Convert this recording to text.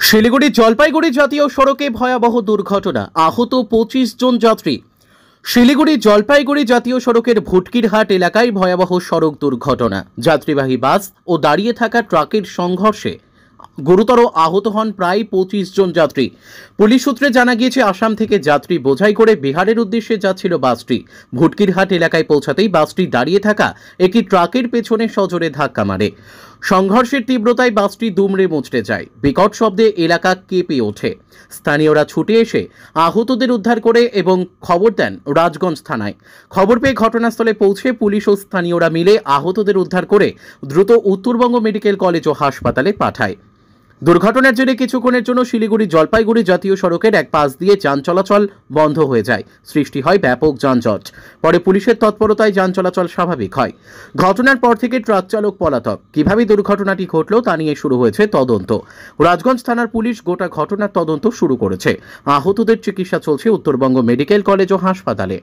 শিলিগুড়ি জলপাইগুড়ি জাতীয় সড়কে ভয়াবহ দুর্ঘটনা, আহত 25 জন যাত্রী। শিলিগুড়ি জলপাইগুড়ি জাতীয় সড়কের ভুটকিরহাট এলাকায় ভয়াবহ সড়ক দুর্ঘটনা। যাত্রীবাহী বাস ও দাঁড়িয়ে থাকা ট্রাকের সংঘর্ষে গুরুতর আহত হন প্রায় 25 জন যাত্রী। পুলিশ সূত্রে জানা গিয়েছে, আসাম থেকে যাত্রী বোঝাই করে বিহারের উদ্দেশ্যে যাচ্ছিল বাসটি। ভুটকিরহাট এলাকায় পৌঁছাতেই বাসটি দাঁড়িয়ে থাকা একটি ট্রাকের পেছনে সজোরে ধাক্কা মারে। সংঘর্ষের তীব্রতায় বাসটি দুমড়ে মুচড়ে যায়। বিকট শব্দে এলাকা কেঁপে ওঠে। স্থানীয়রা ছুটে এসে আহতদের উদ্ধার করে এবং খবর দেন রাজগঞ্জ থানায়। খবর পেয়ে ঘটনাস্থলে পৌঁছে পুলিশ ও স্থানীয়রা মিলে আহতদের উদ্ধার করে দ্রুত উত্তরবঙ্গ মেডিকেল কলেজ ও হাসপাতালে পাঠায়। দুর্ঘটনার জেরে কিছুক্ষণের জন্য শিলিগুড়ি জলপাইগুড়ি জাতীয় সড়কের এক পাশ দিয়ে যান চলাচল বন্ধ হয়ে যায়। সৃষ্টি হয় ব্যাপক যানজট। পরে পুলিশের তৎপরতায় যান চলাচল স্বাভাবিক হয়। ঘটনার পর থেকে ট্রাক চালক পলাতক। কিভাবে দুর্ঘটনাটি ঘটল তা নিয়ে শুরু হয়েছে তদন্ত। রাজগঞ্জ থানার পুলিশ গোটা ঘটনার তদন্ত শুরু করেছে। আহতদের চিকিৎসা চলছে উত্তরবঙ্গ মেডিকেল কলেজ ও হাসপাতালে।